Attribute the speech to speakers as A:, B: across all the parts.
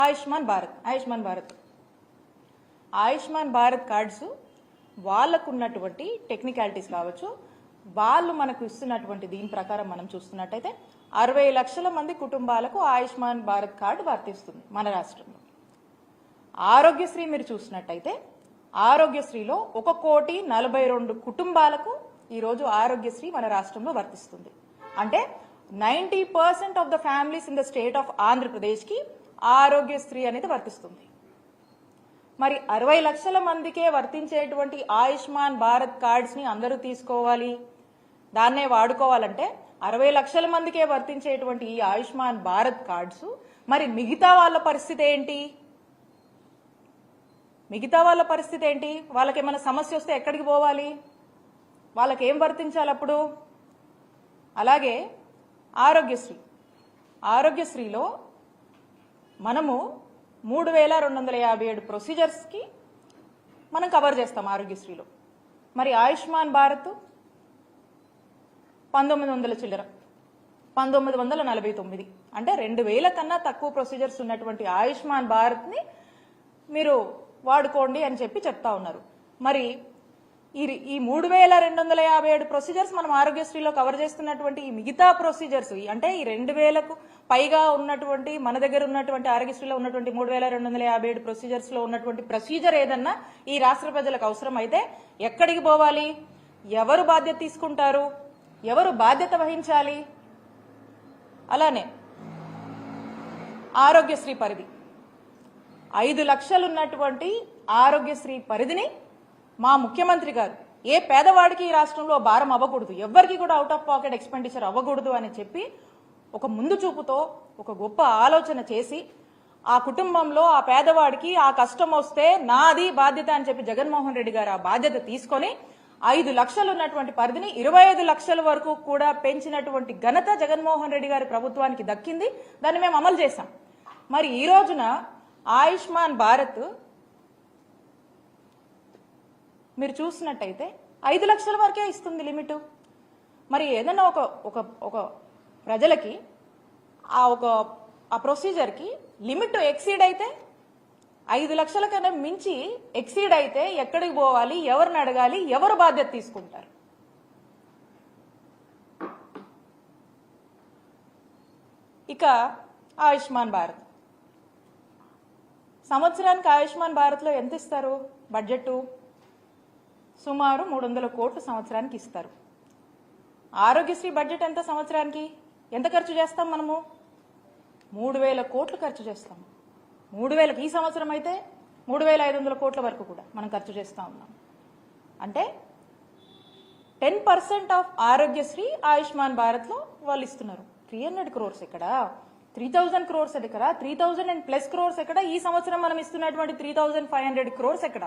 A: Ayushman Bharat cards వాళ్ళకున్నటువంటి technicalities కావచ్చు, వాళ్ళు మనకు ఇస్తున్నటువంటి దీని ప్రకారం మనం చూస్తున్నట్టయితే 60 లక్షల మంది కుటుంబాలకు ఆయుష్మాన్ భారత్ కార్డు వర్తిస్తుంది మన రాష్ట్రంలో. ఆరోగ్యశ్రీ మీరు చూసినట్టయితే ఆరోగ్యశ్రీలో 1,42,00,000 కుటుంబాలకు ఈరోజు ఆరోగ్యశ్రీ మన రాష్ట్రంలో వర్తిస్తుంది. అంటే 90% of the families in the state of ఆంధ్రప్రదేశ్కి ఆరోగ్యశ్రీ అనేది వర్తిస్తుంది. మరి 60 లక్షల మందికే వర్తించేటువంటి ఆయుష్మాన్ భారత్ కార్డ్స్ ని అందరూ తీసుకోవాలి, దాన్నే వాడుకోవాలంటే 60 లక్షల మందికే వర్తించేటువంటి ఈ ఆయుష్మాన్ భారత్ కార్డ్స్ మరి మిగతా వాళ్ళ పరిస్థితి ఏంటి? వాళ్ళకి ఏమైనా సమస్య వస్తే ఎక్కడికి పోవాలి? వాళ్ళకి ఏం వర్తించాలి అప్పుడు? అలాగే ఆరోగ్యశ్రీలో మనము 3,257 ప్రొసీజర్స్కి మనం కవర్ చేస్తాం ఆరోగ్యశ్రీలో. మరి ఆయుష్మాన్ భారత్ 1949 అంటే 2,000 కన్నా తక్కువ ప్రొసీజర్స్ ఉన్నటువంటి ఆయుష్మాన్ భారత్ని మీరు వాడుకోండి అని చెప్పి చెప్తా ఉన్నారు. మరి ఈ 3,257 ప్రొసీజర్స్ మనం ఆరోగ్యశ్రీలో కవర్ చేస్తున్నటువంటి ఈ మిగతా ప్రొసీజర్స్ అంటే ఈ 2,000కు పైగా ఉన్నటువంటి మన దగ్గర ఉన్నటువంటి ఆరోగ్యశ్రీలో ఉన్నటువంటి 3,257 ప్రొసీజర్స్ లో ఉన్నటువంటి ప్రొసీజర్ ఏదన్నా ఈ రాష్ట్ర ప్రజలకు అవసరం అయితే ఎక్కడికి పోవాలి? ఎవరు బాధ్యత తీసుకుంటారు? ఎవరు బాధ్యత వహించాలి? అలానే ఆరోగ్యశ్రీ పరిధి 5 లక్షలు ఉన్నటువంటి ఆరోగ్యశ్రీ పరిధిని మా ముఖ్యమంత్రి గారు ఏ పేదవాడికి ఈ రాష్ట్రంలో భారం అవ్వకూడదు, ఎవ్వరికి కూడా అవుట్ ఆఫ్ పాకెట్ ఎక్స్పెండిచర్ అవ్వకూడదు అని చెప్పి ఒక ముందు చూపుతో ఒక గొప్ప ఆలోచన చేసి ఆ కుటుంబంలో ఆ పేదవాడికి ఆ కష్టం వస్తే నాది బాధ్యత అని చెప్పి జగన్మోహన్ రెడ్డి గారు ఆ బాధ్యత తీసుకొని 5 లక్షలు ఉన్నటువంటి పరిధిని 25 లక్షల వరకు కూడా పెంచినటువంటి ఘనత జగన్మోహన్ రెడ్డి గారి ప్రభుత్వానికి దక్కింది. దాన్ని మేము అమలు చేశాం. మరి ఈ రోజున ఆయుష్మాన్ భారత్ మీరు చూసినట్టయితే 5 లక్షల వరకే ఇస్తుంది లిమిట్. మరి ఏదైనా ఒక ప్రజలకి ఆ ప్రొసీజర్కి లిమిట్ ఎక్సీడ్ అయితే 5 లక్షల కన్నా మించి ఎక్సీడ్ అయితే ఎక్కడికి పోవాలి? ఎవరిని అడగాలి? ఎవరు బాధ్యత తీసుకుంటారు? ఇక ఆయుష్మాన్ భారత్ సంవత్సరానికి ఆయుష్మాన్ భారత్లో ఎంత ఇస్తారు? బడ్జెట్ సుమారు 300 కోట్లు సంవత్సరానికి ఇస్తారు. ఆరోగ్యశ్రీ బడ్జెట్ ఎంత? సంవత్సరానికి ఎంత ఖర్చు చేస్తాం మనము? 3,000 కోట్లు ఖర్చు చేస్తాం. 3,000 ఈ సంవత్సరం అయితే 3,500 కోట్ల వరకు కూడా మనం ఖర్చు చేస్తా ఉన్నాం. అంటే 10% ఆఫ్ ఆరోగ్యశ్రీ ఆయుష్మాన్ భారత్లో వాళ్ళు ఇస్తున్నారు. 300 crores ఎక్కడ? 3,000 crores ఎక్కడ? 3,000+ crores ఎక్కడ? ఈ సంవత్సరం మనం ఇస్తున్నటువంటి 3,500 crores ఎక్కడ?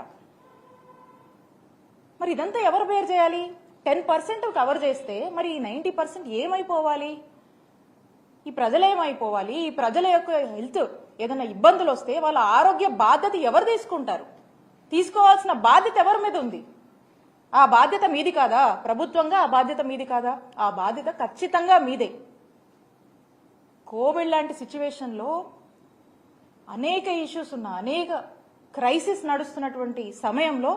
A: మరి ఇదంతా ఎవరు బేర్ చేయాలి? 10% కవర్ చేస్తే మరి 90% ఏమైపోవాలి? ఈ ప్రజలు ఏమైపోవాలి? ఈ ప్రజల యొక్క హెల్త్ ఏదైనా ఇబ్బందులు వస్తే వాళ్ళ ఆరోగ్య బాధ్యత ఎవరు తీసుకుంటారు? తీసుకోవాల్సిన బాధ్యత ఎవరి మీద ఉంది? ఆ బాధ్యత మీది కాదా? ప్రభుత్వంగా ఆ బాధ్యత మీది కాదా? ఆ బాధ్యత ఖచ్చితంగా మీదే. కోవిడ్ లాంటి సిచ్యువేషన్లో అనేక ఇష్యూస్ ఉన్న అనేక క్రైసిస్ నడుస్తున్నటువంటి సమయంలో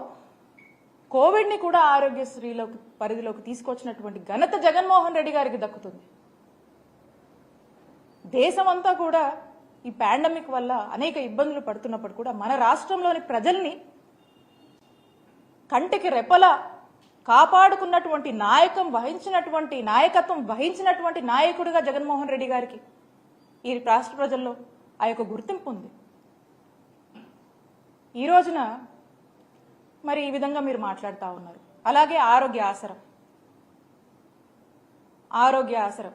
A: కోవిడ్ని కూడా ఆరోగ్యశ్రీలోకి పరిధిలోకి తీసుకొచ్చినటువంటి ఘనత జగన్మోహన్ రెడ్డి గారికి దక్కుతుంది. దేశమంతా కూడా ఈ పాండమిక్ వల్ల అనేక ఇబ్బందులు పడుతున్నప్పుడు కూడా మన రాష్ట్రంలోని ప్రజల్ని కంటికి రెప్పలా కాపాడుకున్నటువంటి నాయకత్వం వహించినటువంటి నాయకుడిగా జగన్మోహన్ రెడ్డి గారికి ఈ రాష్ట్ర ప్రజల్లో ఆ యొక్క గుర్తింపు ఉంది. ఈ రోజున మరి ఈ విధంగా మీరు మాట్లాడుతూ ఉన్నారు. అలాగే ఆరోగ్య ఆసరం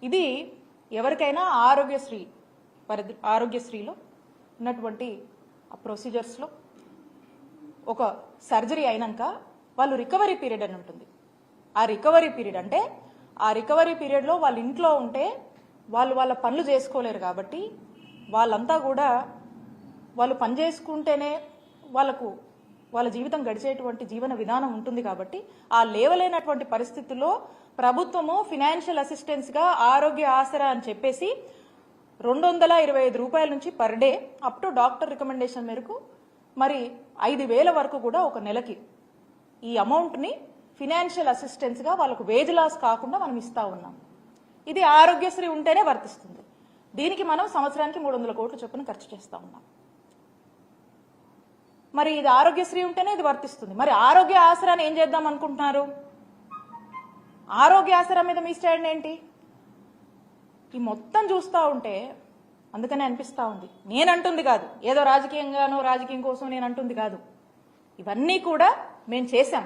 A: ఇది ఎవరికైనా ఆరోగ్యశ్రీలో ఉన్నటువంటి ఆ ప్రొసీజర్స్లో ఒక సర్జరీ అయినాక వాళ్ళు రికవరీ పీరియడ్ అని ఉంటుంది. ఆ రికవరీ పీరియడ్లో వాళ్ళ ఇంట్లో ఉంటే వాళ్ళ పనులు చేసుకోలేరు కాబట్టి వాళ్ళంతా కూడా వాళ్ళు పని చేసుకుంటేనే వాళ్ళ జీవితం గడిచేటువంటి జీవన విధానం ఉంటుంది. కాబట్టి ఆ లేవలేనటువంటి పరిస్థితుల్లో ప్రభుత్వము ఫైనాన్షియల్ అసిస్టెన్స్ గా ఆరోగ్య ఆసరా అని చెప్పేసి 225 రూపాయల నుంచి per day up to doctor recommendation మేరకు మరి 5,000 వరకు కూడా ఒక నెలకి ఈ అమౌంట్ని ఫినాన్షియల్ అసిస్టెన్స్గా వాళ్ళకు వేజ్ లాస్ కాకుండా మనం ఇస్తా ఉన్నాం. ఇది ఆరోగ్యశ్రీ ఉంటేనే వర్తిస్తుంది. దీనికి మనం సంవత్సరానికి 300 కోట్ల చొప్పున ఖర్చు చేస్తూ ఉన్నాం. మరి ఇది ఆరోగ్యశ్రీ ఉంటేనే ఇది వర్తిస్తుంది. మరి ఆరోగ్య ఆసరాన్ని ఏం చేద్దాం అనుకుంటున్నారు? ఆరోగ్య ఆసరా మీద మీ స్టాండ్ ఏంటి? ఈ మొత్తం చూస్తూ ఉంటే అందుకనే అనిపిస్తూ ఉంది. నేనంటుంది కాదు, ఏదో రాజకీయంగానో రాజకీయం కోసం నేను అంటుంది కాదు. ఇవన్నీ కూడా మేము చేశాం,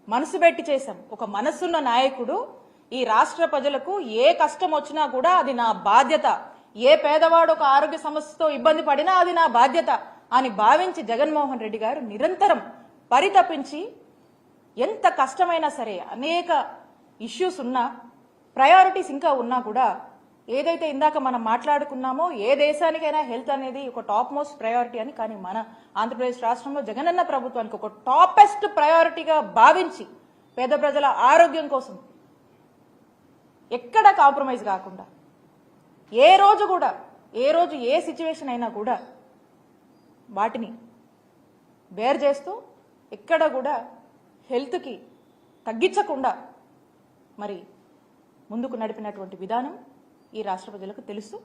A: మనసు పెట్టి చేశాం. ఒక మనసున్న నాయకుడు ఈ రాష్ట్ర ప్రజలకు ఏ కష్టం వచ్చినా కూడా అది నా బాధ్యత, ఏ పేదవాడు ఒక ఆరోగ్య సమస్యతో ఇబ్బంది పడినా అది నా బాధ్యత అని భావించి జగన్మోహన్ రెడ్డి గారు నిరంతరం పరితపించి ఎంత కష్టమైనా సరే అనేక ఇష్యూస్ ఉన్నా ప్రయారిటీస్ ఇంకా ఉన్నా కూడా ఏదైతే ఇందాక మనం మాట్లాడుకున్నామో ఏ దేశానికైనా హెల్త్ అనేది ఒక టాప్ మోస్ట్ ప్రయారిటీ అని, కానీ మన ఆంధ్రప్రదేశ్ రాష్ట్రంలో జగనన్న ప్రభుత్వానికి ఒక టాపెస్ట్ ప్రయారిటీగా భావించి పేద ప్రజల ఆరోగ్యం కోసం ఎక్కడ కాంప్రమైజ్ కాకుండా ఏ రోజు ఏ సిచ్యువేషన్ అయినా కూడా వాటిని బేర్ చేస్తూ ఎక్కడ కూడా హెల్త్కి తగ్గించకుండా మరి ముందుకు నడిపినటువంటి విధానం ఈ రాష్ట్ర ప్రజలకు తెలుసు.